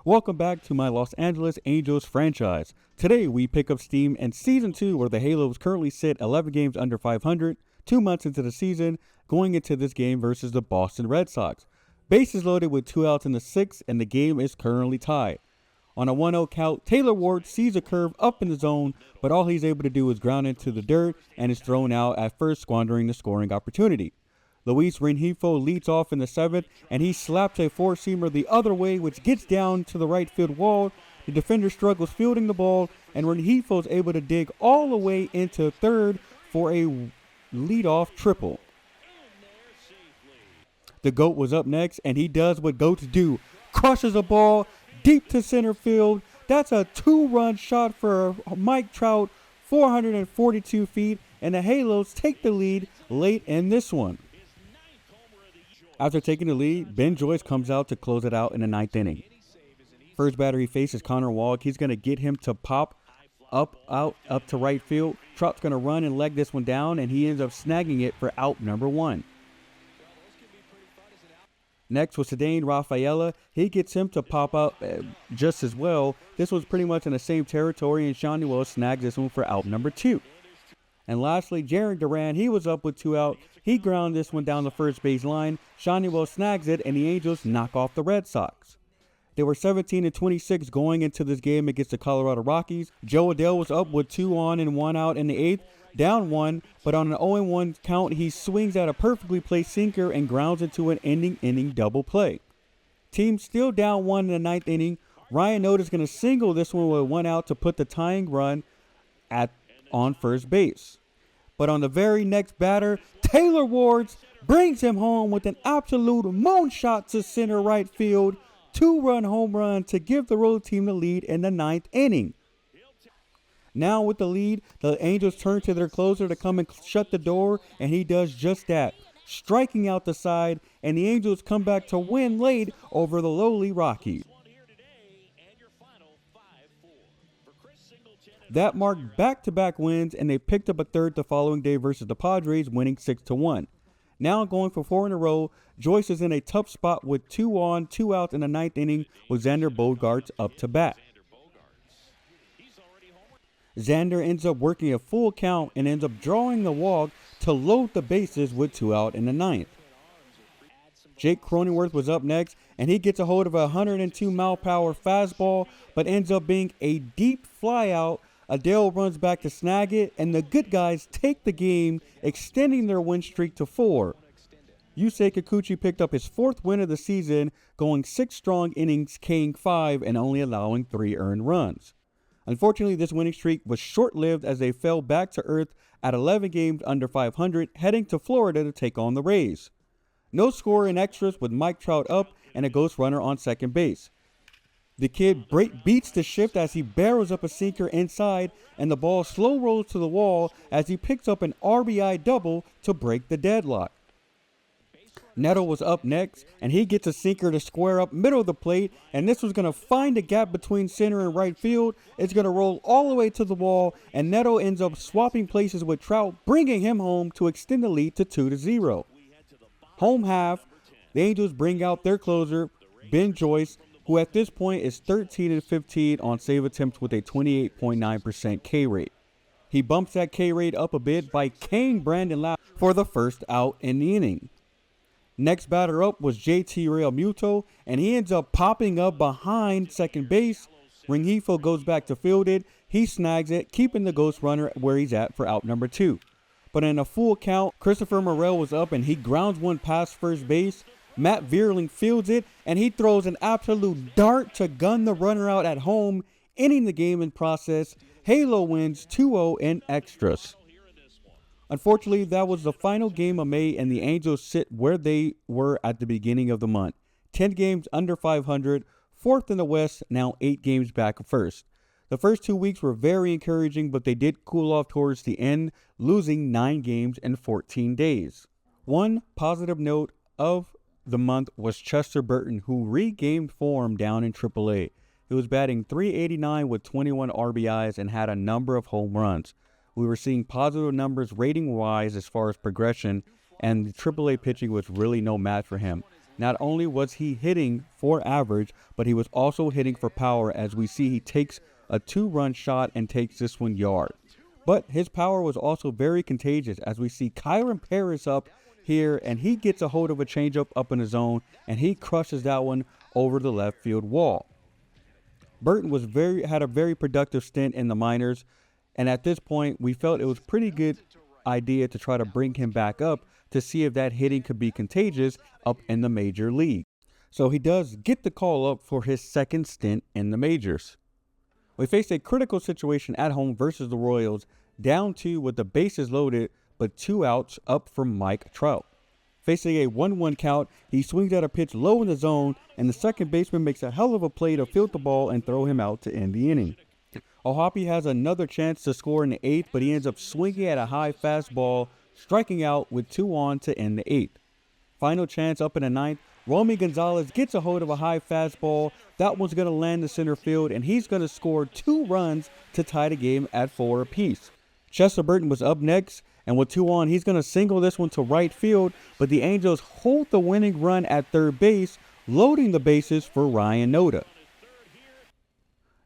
Welcome back to my Los Angeles Angels franchise. Today we pick up steam in Season 2 where the Halos currently sit 11 games under 500, 2 months into the season, going into this game versus the Boston Red Sox. Bases loaded with 2 outs in the 6th and the game is currently tied. On a 1-0 count, Taylor Ward sees a curve up in the zone, but all he's able to do is ground into the dirt and is thrown out at first, squandering the scoring opportunity. Luis Rengifo leads off in the 7th, and he slaps a four-seamer the other way, which gets down to the right field wall. The defender struggles fielding the ball, and Rengifo is able to dig all the way into third for a leadoff triple. The GOAT was up next, and he does what GOATs do. Crushes a ball deep to center field. That's a 2-run shot for Mike Trout, 442 feet, and the Halos take the lead late in this one. After taking the lead, Ben Joyce comes out to close it out in the 9th inning. First batter he faces Connor Wallach. He's going to get him to pop up to right field. Trout's going to run and leg this one down, and he ends up snagging it for out number 1. Next was Ceddanne Rafaela. He gets him to pop up just as well. This was pretty much in the same territory, and Shawnee Wells snags this one for out number 2. And lastly, Jarren Duran, he was up with 2 out. He ground this one down the first base line. Shawnee Wells snags it, and the Angels knock off the Red Sox. They were 17-26 going into this game against the Colorado Rockies. Joe Adell was up with 2 on and 1 out in the 8th, down 1, but on an 0-1 count, he swings at a perfectly placed sinker and grounds into an ending double play. Team still down 1 in the 9th inning. Ryan Noda is going to single this one with 1 out to put the tying run on first base. But on the very next batter, Taylor Ward brings him home with an absolute moonshot to center right field. 2-run home run to give the road team the lead in the 9th inning. Now with the lead, the Angels turn to their closer to come and shut the door, and he does just that, striking out the side, and the Angels come back to win late over the lowly Rockies. That marked back-to-back wins, and they picked up a third the following day versus the Padres, winning 6-1. Now going for 4 in a row, Joyce is in a tough spot with 2 on, 2 out in the 9th inning with Xander Bogaerts up to bat. Xander ends up working a full count and ends up drawing the walk to load the bases with 2 out in the 9th. Jake Cronenworth was up next, and he gets a hold of a 102-mile-per-hour fastball, but ends up being a deep flyout. Adele runs back to snag it, and the good guys take the game, extending their win streak to 4. Yusei Kikuchi picked up his 4th win of the season, going 6 strong innings, K-ing 5, and only allowing 3 earned runs. Unfortunately, this winning streak was short-lived as they fell back to earth at 11 games under 500, heading to Florida to take on the Rays. No score in extras with Mike Trout up and a ghost runner on second base. The kid beats the shift as he barrels up a sinker inside, and the ball slow rolls to the wall as he picks up an RBI double to break the deadlock. Neto was up next, and he gets a sinker to square up middle of the plate, and this was going to find a gap between center and right field. It's going to roll all the way to the wall, and Neto ends up swapping places with Trout, bringing him home to extend the lead to 2-0. Home half, the Angels bring out their closer, Ben Joyce, who at this point is 13-15 on save attempts with a 28.9% K rate. He bumps that K rate up a bit by K'ing Brandon Lowe for the first out in the inning. Next batter up was JT Realmuto, and he ends up popping up behind second base. Rengifo goes back to field it. He snags it, keeping the ghost runner where he's at for out number 2. But in a full count, Christopher Morel was up, and he grounds one past first base. Matt Vierling fields it, and he throws an absolute dart to gun the runner out at home, ending the game in process. Halo wins 2-0 in extras. Unfortunately, that was the final game of May, and the Angels sit where they were at the beginning of the month. 10 games under 500, 4th in the West, now 8 games back of first. The first 2 weeks were very encouraging, but they did cool off towards the end, losing 9 games in 14 days. One positive note of the month was Chester Burton, who regained form down in AAA. He was batting .389 with 21 RBIs and had a number of home runs. We were seeing positive numbers rating-wise as far as progression, and the AAA pitching was really no match for him. Not only was he hitting for average, but he was also hitting for power, as we see he takes a 2-run shot and takes this one yard. But his power was also very contagious, as we see Kyron Paris up here, and he gets a hold of a changeup up in the zone, and he crushes that one over the left field wall. Burton had a very productive stint in the minors, and at this point, we felt it was a pretty good idea to try to bring him back up to see if that hitting could be contagious up in the major league. So he does get the call up for his second stint in the majors. We faced a critical situation at home versus the Royals, down 2 with the bases loaded, but 2 outs up from Mike Trout. Facing a 1-1 count, he swings at a pitch low in the zone, and the second baseman makes a hell of a play to field the ball and throw him out to end the inning. Ohapi has another chance to score in the 8th, but he ends up swinging at a high fastball, striking out with 2 on to end the 8th. Final chance up in the 9th, Romy Gonzalez gets a hold of a high fastball. That one's going to land in center field, and he's going to score 2 runs to tie the game at 4 apiece. Chester Burton was up next, and with 2 on, he's going to single this one to right field, but the Angels hold the winning run at third base, loading the bases for Ryan Noda.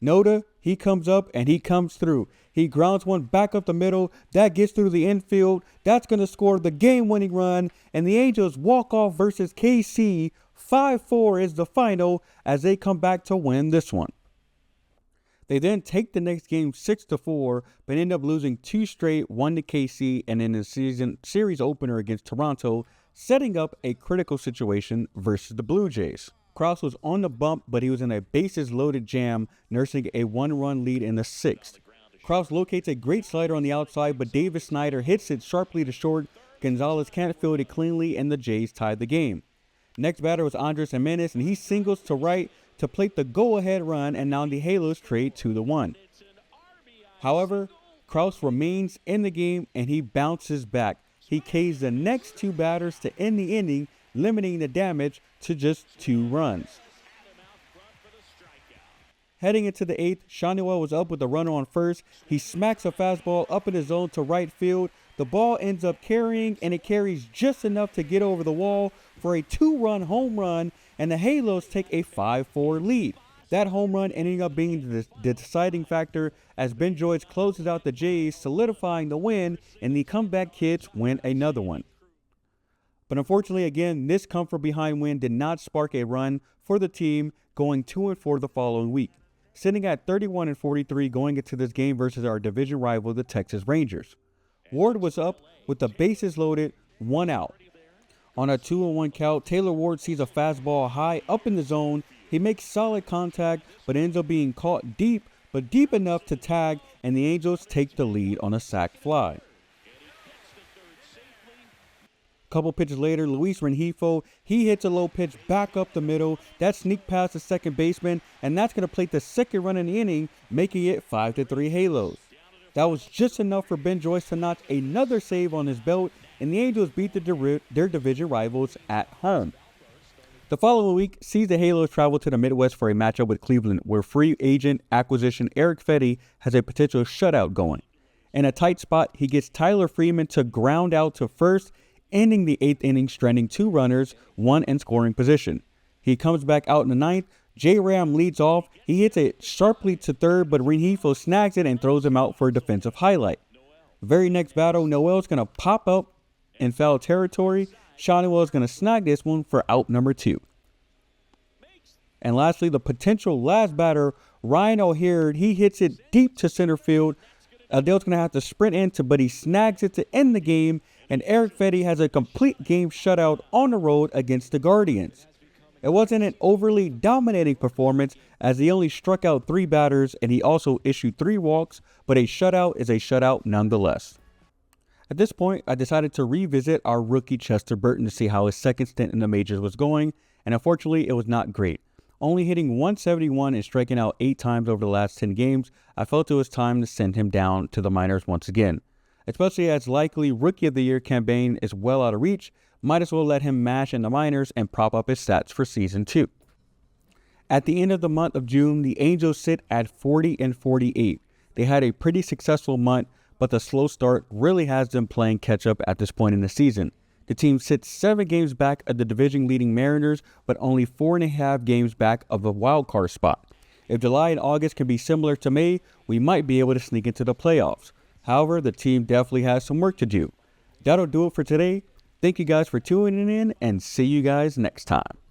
Noda, he comes up and he comes through. He grounds one back up the middle. That gets through the infield. That's going to score the game-winning run, and the Angels walk off versus KC. 5-4 is the final as they come back to win this one. They then take the next game 6-4, but end up losing 2 straight, 1 to KC, and in the series opener against Toronto, setting up a critical situation versus the Blue Jays. Krause was on the bump, but he was in a bases-loaded jam, nursing a 1-run lead in the 6th. Krause locates a great slider on the outside, but Davis Snyder hits it sharply to short. Gonzalez can't field it cleanly, and the Jays tied the game. Next batter was Andres Jimenez, and he singles to right to plate the go-ahead run, and now the Halos trade 2-1. However, Krause remains in the game, and he bounces back. He Ks the next 2 batters to end the inning, limiting the damage to just 2 runs. Heading into the 8th, Shawnuel was up with a runner on first. He smacks a fastball up in his zone to right field. The ball ends up carrying, and it carries just enough to get over the wall for a 2-run home run, and the Halos take a 5-4 lead. That home run ending up being the deciding factor as Ben Joyce closes out the Jays, solidifying the win, and the comeback kids win another one. But unfortunately, again, this come-from-behind win did not spark a run for the team, going 2-4 the following week, sitting at 31-43 going into this game versus our division rival, the Texas Rangers. Ward was up with the bases loaded, 1 out. On a 2-1 count, Taylor Ward sees a fastball high up in the zone. He makes solid contact, but ends up being caught deep, but deep enough to tag, and the Angels take the lead on a sac fly. Couple pitches later, Luis Rengifo, he hits a low pitch back up the middle. That sneak past the second baseman, and that's going to plate the second run in the inning, making it 5-3 Halos. That was just enough for Ben Joyce to notch another save on his belt, and the Angels beat their division rivals at home. The following week sees the Halos travel to the Midwest for a matchup with Cleveland, where free agent acquisition Eric Fetty has a potential shutout going. In a tight spot, he gets Tyler Freeman to ground out to first, ending the 8th inning stranding 2 runners, 1 in scoring position. He comes back out in the 9th. J. Ram leads off. He hits it sharply to third, but Rengifo snags it and throws him out for a defensive highlight. Very next battle, Noel's going to pop up in foul territory. Shawnuel is going to snag this one for out number 2. And lastly, the potential last batter, Ryan O'Hare, he hits it deep to center field. Adele's going to have to sprint into, but he snags it to end the game, and Eric Fetty has a complete game shutout on the road against the Guardians. It wasn't an overly dominating performance, as he only struck out 3 batters and he also issued 3 walks, but a shutout is a shutout nonetheless. At this point, I decided to revisit our rookie Chester Burton to see how his second stint in the majors was going, and unfortunately it was not great. Only hitting 171 and striking out 8 times over the last 10 games, I felt it was time to send him down to the minors once again. Especially as likely Rookie of the Year campaign is well out of reach, might as well let him mash in the minors and prop up his stats for season 2. At the end of the month of June, the Angels sit at 40-48. They had a pretty successful month, but the slow start really has them playing catch up at this point in the season. The team sits 7 games back of the division-leading Mariners, but only 4.5 games back of the wildcard spot. If July and August can be similar to May, we might be able to sneak into the playoffs. However, the team definitely has some work to do. That'll do it for today. Thank you guys for tuning in, and see you guys next time.